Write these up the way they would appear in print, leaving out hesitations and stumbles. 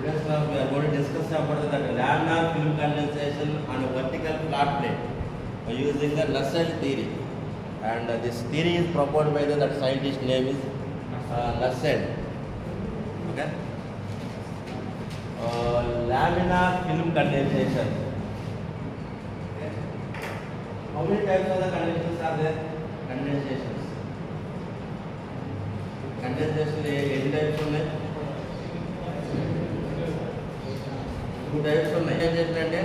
Today's class we are going to discuss about the laminar film condensation on a vertical flat plate by using the Nusselt theory. And this theory is proposed by that scientist name is Nusselt. Okay. Laminar film condensation. Okay. How many types of the condensations are there? Condensations. Condensation any types ఉన్నాయి? Two types ఉన్నాయి. Condensation అంటే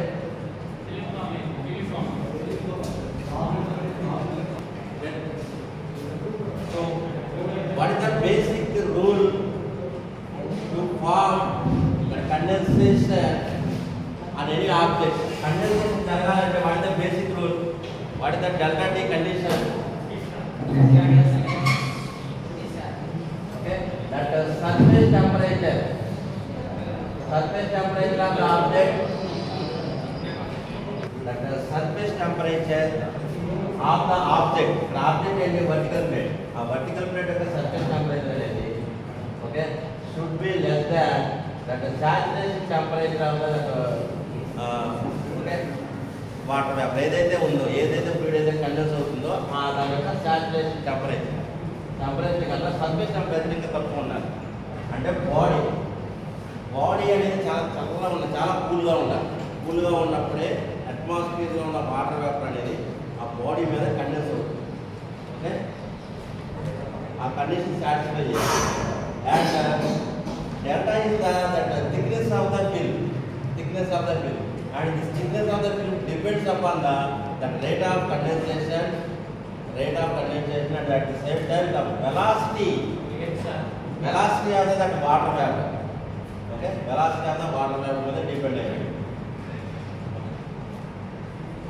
so what is the basic rule to form the condensation on any object? Condensation జరగాలంటే what is the basic rule? What is the delta T condition? Okay, that surface temperature of the object, that surface temperature of the object. The object is a vertical plate. A vertical plate of the surface temperature okay should be less than that saturation temperature of the okay water vapour ఏదైతే ఉందో ఏదైతే fluid అయితే condense అవుతుందో ఆ దాని యొక్క saturation temperature కన్నా surface temperature ఇంకా తక్కువ ఉండాలి. అంటే బాడీ అనేది చాలా చల్లగా ఉండాలి, చాలా కూల్గా ఉన్నప్పుడే అట్మాస్ఫియర్లో ఉన్న వాటర్ వేపర్ అనేది ఆ బాడీ మీద కండెన్స్ అవుతుంది. ఓకే, ఆ కండిషన్ సాటిస్ఫై చేయాలి. And delta is that thickness of the film and this thickness of the film depends upon the rate of condensation and at the same time the velocity of that water vapor. Okay, velocity of the water vapor will depend on it.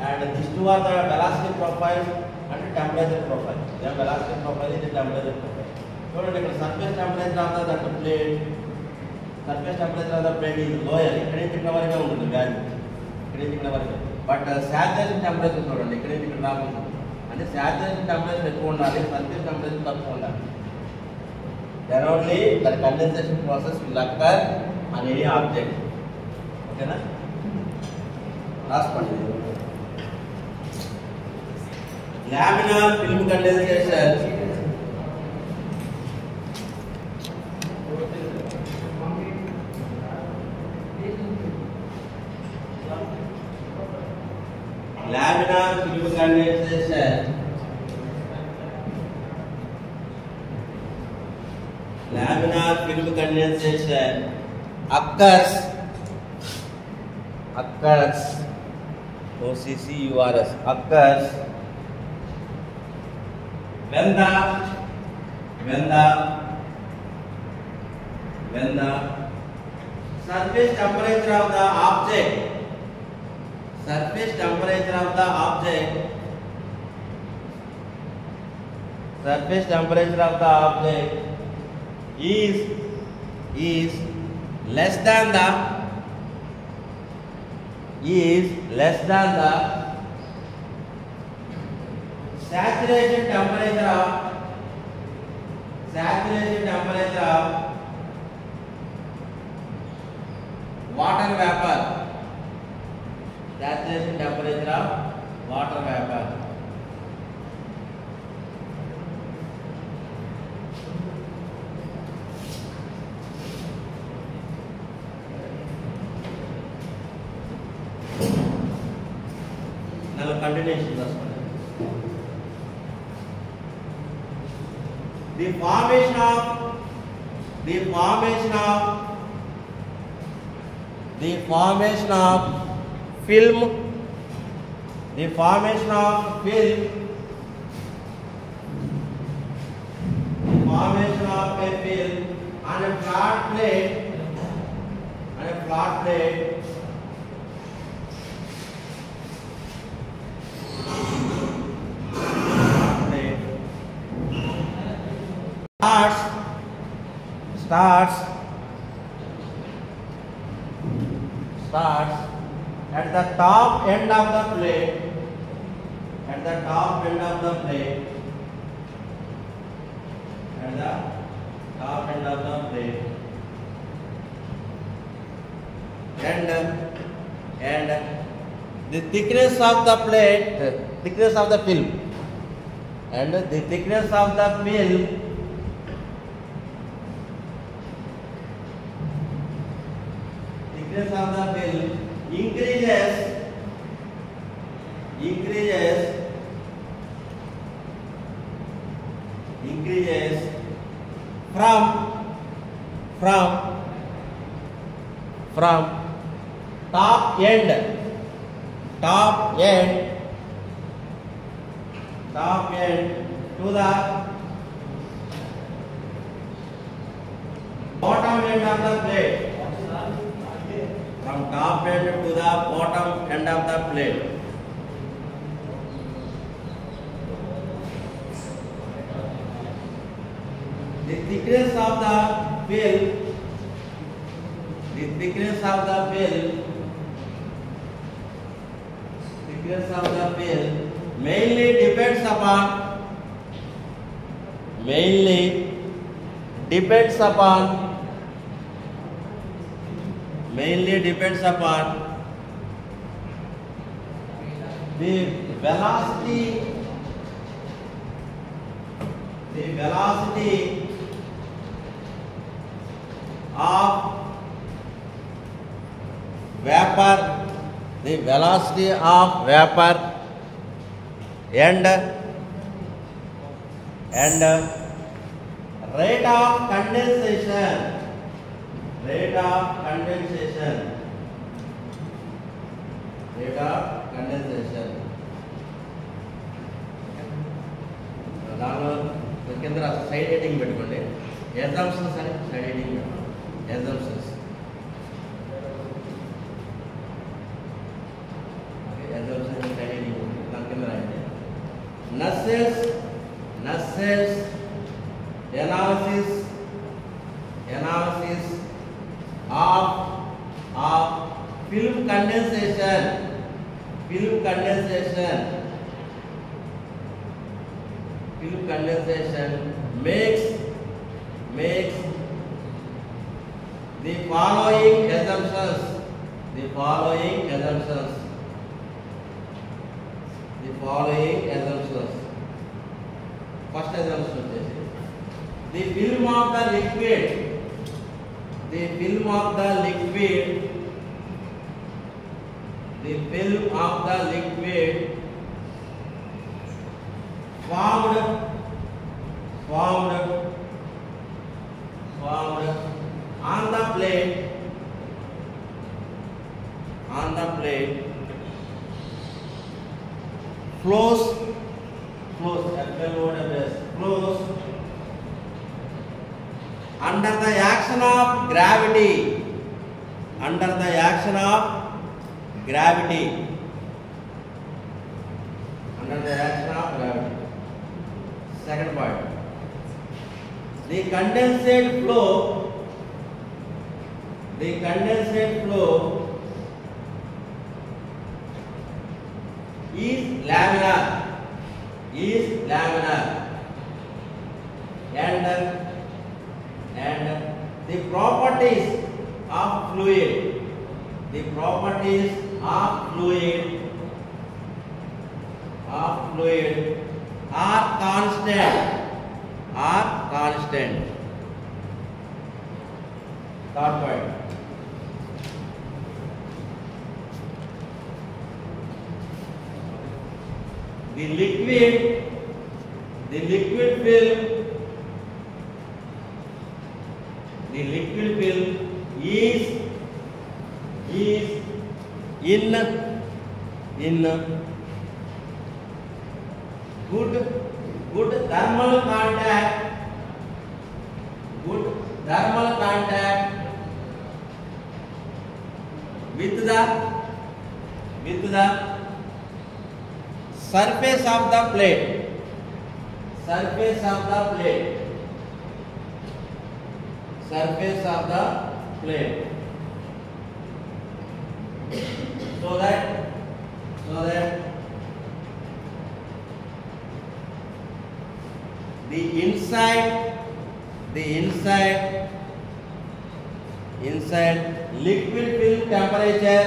And these two are the velocity profile and temperature profile. The velocity profile is the temperature profile. So the surface temperature of the plate, is lower. ఇక్కడ నుంచి ఇక్కడ వరకే ఉంటుంది value, ఇక్కడ వరకు. But saturation temperature చూడండి, ఇక్కడ నుంచి ఇక్కడ రాకుండా. అంటే సాచురేషన్ టెంపరేచర్ ఎక్కువ ఉండాలి, సర్ఫేస్ టెంపరేచర్ తక్కువ ఉండాలి. Then only that condensation process will occur on any object. ఓకేనా, రాసుకోండి. Laminar film condensation laminar film condensation occurs OCCURS occurs when the surface temperature of the object is less than the saturation temperature of water vapor. Saturation temperature of water vapor. Now continuation. The formation of film on a flat plate starts at the top end of the plate, at the top end of the plate, at the top end of the plate, and the thickness of the plate, thickness of the film, and the thickness of the film increases from top end to the bottom end of the plate. From top end to the bottom end of the plate. The thickness of the film mainly depends upon the velocity of vapor, and rate of condensation. దానిలో కింద side heading పెట్టుకోండి. ఎగ్జాంప్షన్స్ అని side heading పెట్టండి. ఎగ్జాంప్షన్స్ side heading దాని కింద రాయండి. నస్సెల్స్ analysis of film condensation makes the following assumptions. First assumption is the film of the liquid formed on the plate flows under the action of gravity. Second point, the condensate flow is laminar and the properties of fluid are constant. Third point, the liquid film is in good thermal contact with the surface of the plate. So that the inside inside liquid film temperature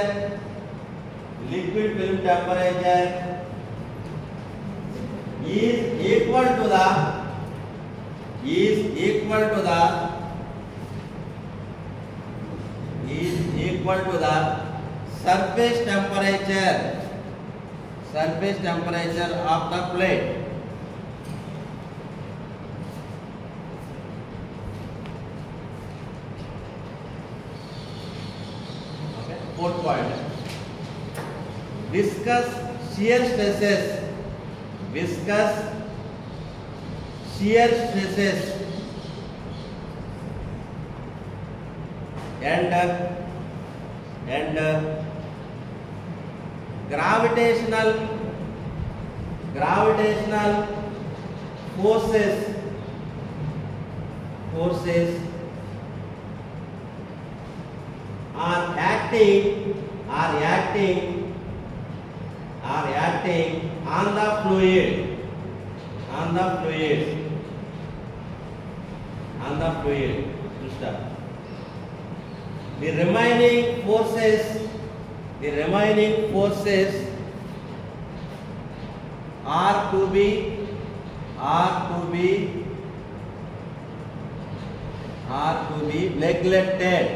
is equal to the surface temperature of the plate. Okay, fourth point. Viscous shear stresses and gravitational forces are acting on the fluid. The remaining forces are to be neglected.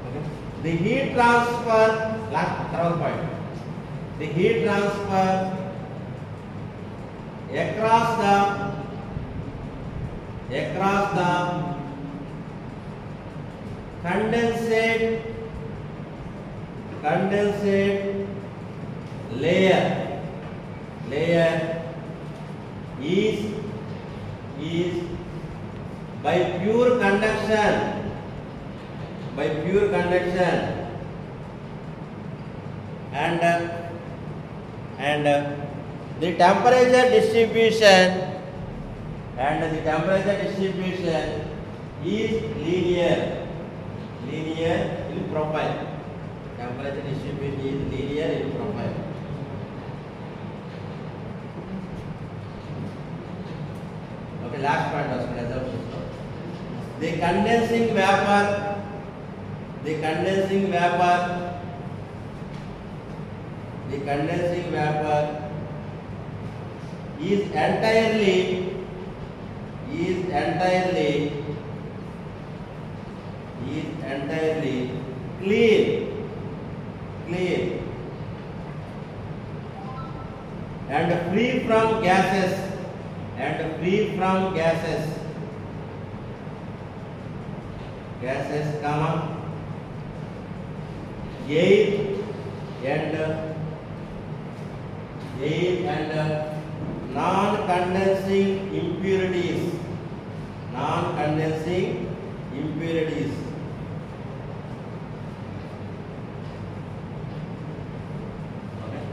Okay. The heat transfer, third point. The heat transfer across the condensate layer is by pure conduction and the temperature distribution is linear in profile. Temperature distribution is linear in profile. Okay, last point of the condensing vapor is entirely clean and free from gases comma air and non-condensing impurities. Okay.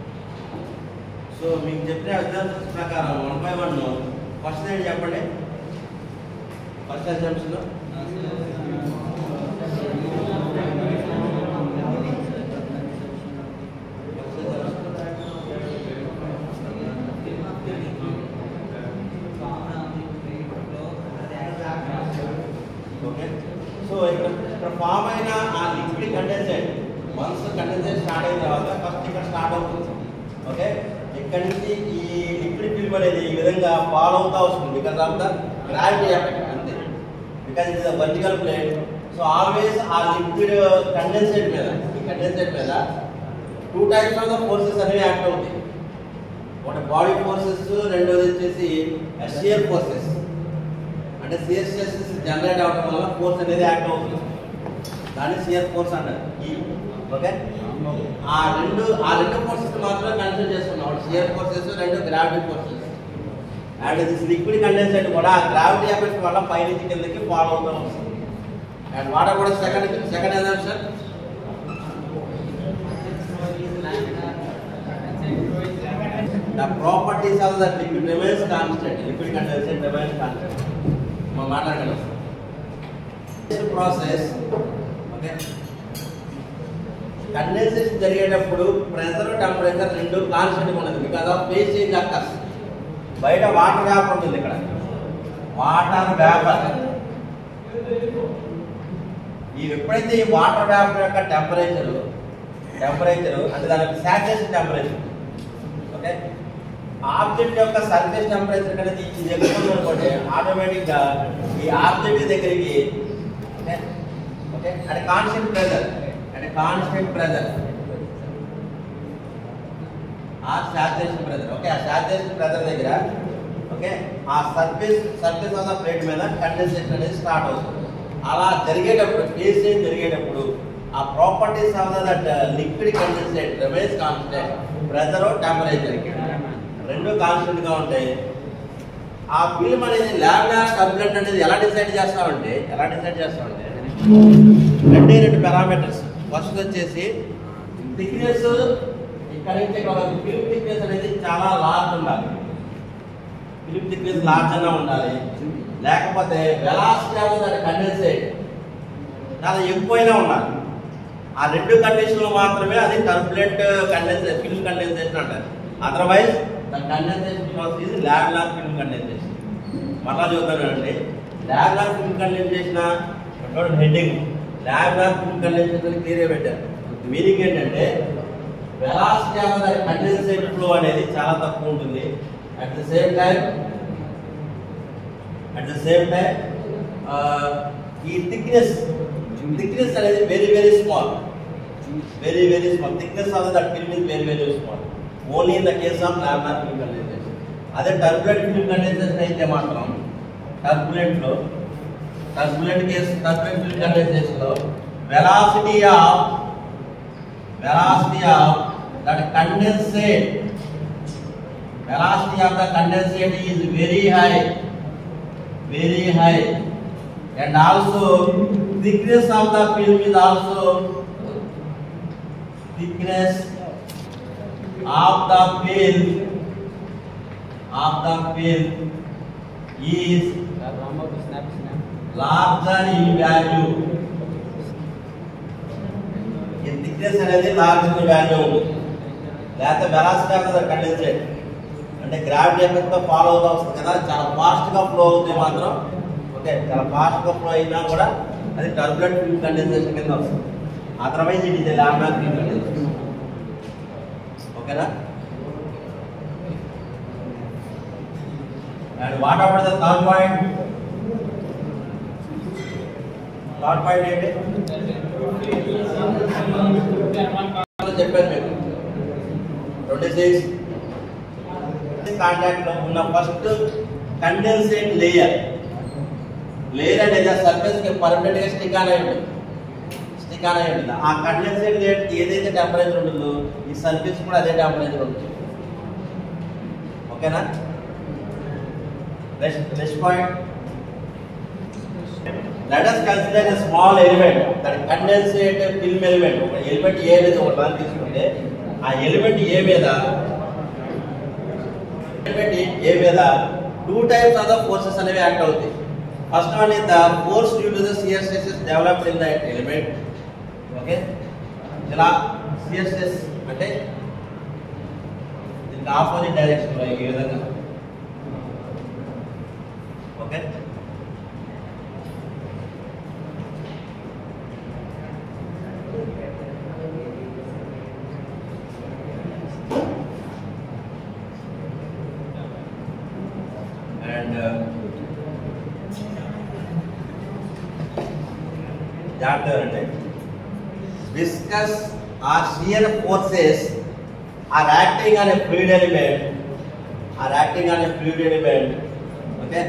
So మీకు చెప్పిన examples ప్రకారం 1 by 1 first ఏంటి చెప్పండి. First examples so ఇక్కడ form అయిన ఆ liquid condensate once condensate start అయిన తర్వాత ఫస్ట్ ఇక్కడ స్టార్ట్ అవుతుంది. ఓకే, ఇక్కడ నుంచి ఈ లిక్విడ్ ఫిల్మ్ అనేది ఈ విధంగా ఫాల్ అవుతా వస్తుంది because of the gravity effect అంతే. Because it is a vertical plate. So always ఆ లిక్విడ్ కండెన్సేట్ మీద 2 టైప్స్ ఆఫ్ ద ఫోర్సెస్ అనేవి యాక్ట్ అవుతాయి. ఒకటి బాడీ ఫోర్సెస్, రెండోది వచ్చేసి షియర్ ఫోర్సెస్. అంటే షియర్ స్ట్రెసెస్ జనరేట్ అవడం వల్ల ఫోర్స్ అనేది యాక్ట్ అవుతుంది. దాన్ని షియర్ ఫోర్స్ అంటారు. ఓకే, ఆ రెండు ఫోర్సెస్ మాత్రమే కన్సిడర్ చేసుకున్నాం. షియర్ ఫోర్సెస్, రెండు gravity forces. And this liquid condensate కూడా గ్రావిటీ ఎఫెక్ట్ వల్ల పైనుంచి కిందకి ఫాల్ అవుతూ వస్తుంది. అండ్ వాటర్ కూడా second example the properties of the liquid remains constant. Liquid condensate remains constant. మనం మాట్లాడగలం ప్రాసెస్. ఓకే, కండెన్సేషన్ జరిగేటప్పుడు ప్రెషర్, టెంపరేచర్ రెండు కాన్స్టెంట్ గా ఉండదు because of phase change occurs. బయట వాటర్ వేపర్ ఉంటుంది, ఇక్కడ వాటర్ వేపర్. ఈ ఎప్పుడైతే ఈ వాటర్ వేపర్ యొక్క టెంపరేచర్ అంటే దానికి సాచురేషన్ టెంపరేచర్, ఓకే, ఆబ్జెక్ట్ యొక్క సర్ఫేస్ టెంపరేచర్ అనేది ఇది ఎక్కువ అనుకోండి, ఆటోమేటిక్గా ఈ ఆబ్జెక్ట్ దగ్గరికి ఓకే అంటే కాన్స్టెంట్ ప్రెజర్ ఆ సాచురేషన్ ప్రెజర్, ఓకే, ఆ సాచురేషన్ ప్రెజర్ దగ్గర ఓకే ఆ సర్ఫేస్ ఆఫ్ ద ప్లేట్ మీద కండెన్సేషన్ అనేది స్టార్ట్ అవుతుంది. అలా జరిగేటప్పుడు ఫేజ్ చేంజ్ జరిగేటప్పుడు ఆ properties of that liquid condensate remains constant, pressure temperature రెండు కాన్స్టెంట్ గా ఉంటాయి. ఆ ఫిల్మ్ అనేది లామినార్ టర్బులెంట్ అనేది ఎలా డిసైడ్ చేస్తామంటే రెండు పారామీటర్స్. ఫస్ట్ వచ్చేసి థిక్నెస్, ఇక్కడ నుంచి ఫిల్మ్ థిక్నెస్ అనేది చాలా లార్జ్ ఉండాలి, ఫిల్మ్ థిక్నెస్ లార్జ్ అన్నా ఉండాలి, లేకపోతే వెలాసిటీ ఆఫ్ దట్ కండెన్సేట్ చాలా ఎక్కువైనా ఉండాలి. ఆ రెండు కండిషన్లు మాత్రమే అది టర్బులెంట్ కండెన్సేషన్, ఫిల్మ్ కండెన్సేషన్ అంటారు. Otherwise the condensation process is laminar film condensation. మళ్ళా చూద్దామండి, laminar film condensation heading laminar film condensation clear పెట్టారు. మీనింగ్ ఏంటంటే velocity of the condensate flow అనేది చాలా తక్కువ ఉంటుంది. అట్ ద సేమ్ టైం ఈ థిక్నెస్ అనేది very small, thickness of that film is very small only in the case of laminar film condensation. అదే turbulent film condensation అయితే మాత్రం టర్బులెంట్ ఫిల్మ్ కండెన్సేషన్ లో velocity of that condensate, velocity of the condensate is very high, and also thickness of the film is also thickness of the film is larger in value. In thickness అనేది larger in value ఉంటుంది. లేకపోతే velocity of the condensate అంటే gravity effect తో follow అవుతా వస్తుంది కదా, చాలా fast గా ఫ్లో అవుతే మాత్రం ఓకే, చాలా ఫాస్ట్ గా ఫ్లో అయినా కూడా అది టర్బులెంట్ ఫిల్మ్ కండెన్సేషన్ కింద వస్తుంది. Otherwise it is laminar film condensation. ఓకేనా? And what about the third point ఏంటి చెప్పాను మీకు. 26 కాంటాక్ట్ లో ఉన్న ఫస్ట్ కండెన్సేట్ లేయర్ అనేది సర్ఫేస్ కి పర్మనెంట్ గా స్టిక్ ఆన్ అయి ఉంటుంది. ఆ కండెన్సేట్ లేయర్ ఏదైతే టెంపరేచర్ ఉంటుందో ఈ సర్ఫేస్ కూడా అదే టెంపరేచర్ ఉంటుంది. ఓకేనా? Next point, let us consider a small element, that condensate film element. ఒక ఎలిమెంట్ ఏ అనేది ఒక దాన్ని తీసుకుంటే ఆ ఎలిమెంట్ ఏ మీద two types of the forces అనేవి యాక్ట్ అవుతాయి. First one is the force due to the shear stresses developed in the element. Okay, ఇలా షియర్ స్ట్రెస్ అంటే దీనికి ఆపోజిట్ డైరెక్షన్ లో ఈ విధంగా. ఓకే, జాగ్రత్త, viscous or shear forces are acting on a fluid element, okay,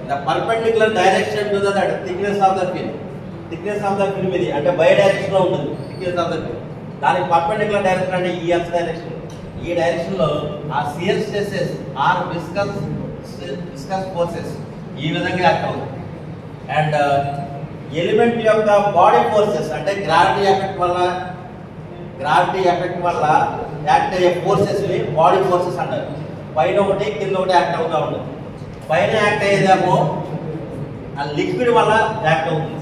the perpendicular direction to the thickness of the film. ఇది అంటే Y direction లో ఉంటుంది థిక్నెస్ ఆఫ్ ద ఫిల్మ్. దానికి పర్పెండిక్యులర్ డైరెక్షన్ అంటే ఈ ఎక్స్ డైరెక్షన్. ఈ direction లో ఆ shear stresses or viscous forces ఈ విధంగా యాక్ట్ అవుతుంది. అండ్ ఎలిమెంట్ యొక్క బాడీ ఫోర్సెస్ అంటే గ్రావిటీ ఎఫెక్ట్ వల్ల యాక్ట్ అయ్యే ఫోర్సెస్ ని బాడీ ఫోర్సెస్ అంటారు. పైన ఒకటి కింద ఒకటి యాక్ట్ అవుతూ ఉంటుంది. పైన యాక్ట్ అయ్యేదేమో ఆ లిక్విడ్ వల్ల యాక్ట్ అవుతుంది.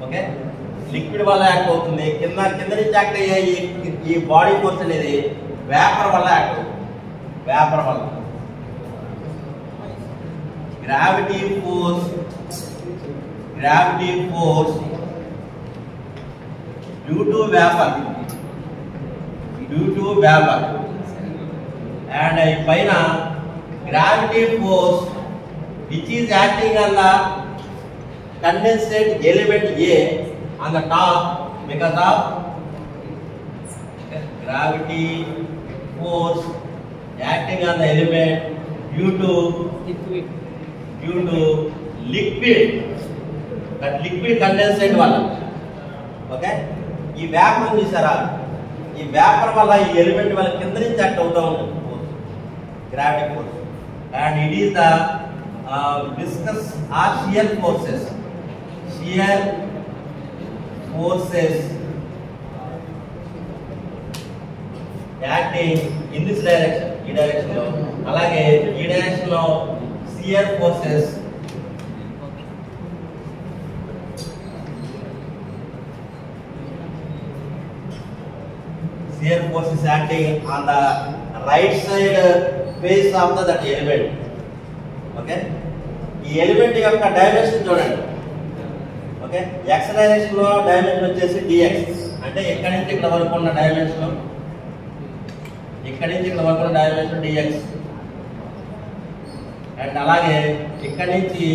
ఓకే, లిక్విడ్ వల్ల యాక్ట్ అవుతుంది. కింద నుంచి యాక్ట్ అయ్యే ఈ బాడీ ఫోర్స్ అనేది వేపర్ వల్ల యాక్ట్ అవుతుంది. gravity force due to vapor and paina gravity force which is acting on the condensate element A on the top because of gravity force acting on the element due to liquid that liquid condensate వల్ల okay ఈ vapour చూసారా ఈ vapour వల్ల ఈ element వల్ల కింద నుంచి act అవుతూ ఉంటుంది force gravity force and it is the viscous or shear forces acting in this direction ఈ డైరెక్షన్ లో అలాగే ఈ డైరెక్షన్ లో shear forces acting on the right side face of that element. Okay, ఈ ఎలిమెంట్ యొక్క dimension చూడండి. Okay, x direction low dimension వచ్చేసి dx అంటే ఇక్కడి నుంచి ఇక్కడ వరకు ఉన్న డైమెన్షన్ dx అండ్ అలాగే ఇక్కడి నుంచి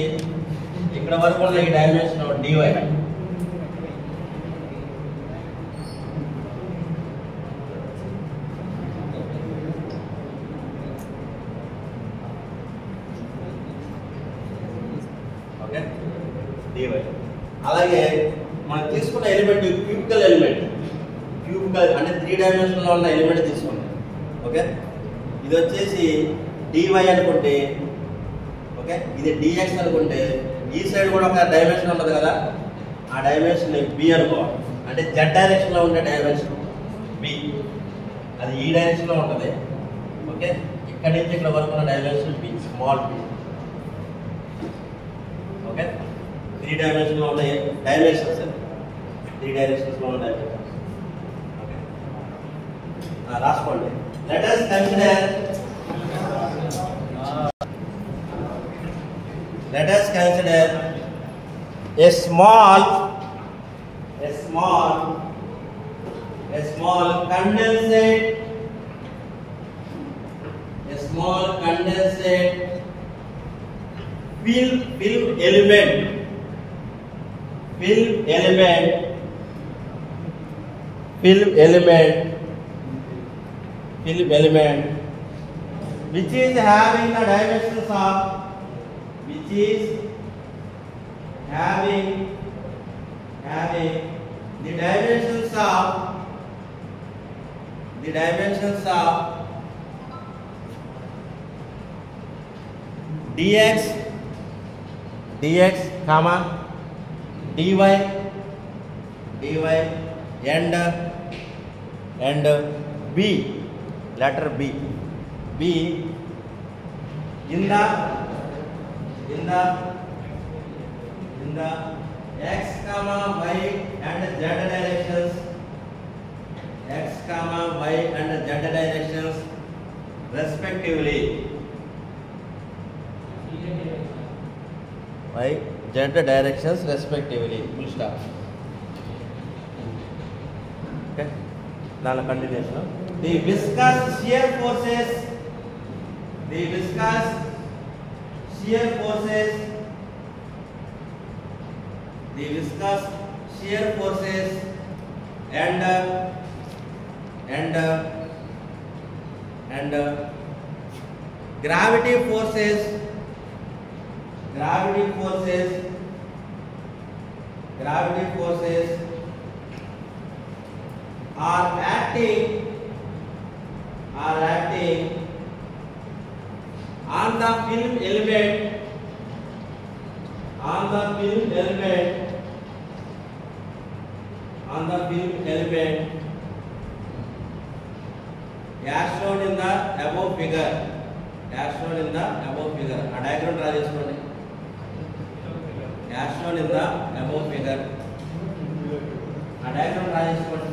ఇక్కడ వరకు ఉన్న ఈ డైమెన్షన్ dy. అలాగే మనం తీసుకున్న ఎలిమెంట్ క్యూబికల్ అంటే 3 డైమెన్షన్ లో ఉన్న ఎలిమెంట్ తీసుకున్నాం. ఓకే, ఇది వచ్చేసి dy అనుకుంటే, ఓకే ఇది dx అనుకుంటే ఈ సైడ్ కూడా ఒక డైమెన్షన్ ఉంటుంది కదా, ఆ డైమెన్షన్ b అనుకోవాలి. అంటే z డైరెక్షన్ లో ఉండే డైమెన్షన్ b, అది ఈ డైరెక్షన్ లో ఉంటుంది. ఓకే, ఇక్కడ నుంచి ఇక్కడ వరకు ఉన్న dimension b, small b. Okay, 3 dimension లో ఉన్న డైమెన్షన్స్, 3 డైమెన్షన్స్ లో ఉన్న డైమెన్షన్స్. ఓకే, రాసుకోండి. Let us consider a small condensate film element which is having the dimensions of the dimensions of dx comma dy and b, letter b in the x comma y and z directions respectively. Y z directions respectively. Full stop. Okay, now continuation. The viscous shear forces and gravity forces are acting on the film element as shown in the above figure. A diagram draw చేసుకోండి. As shown in the above figure. A diagram draw చేసుకోండి.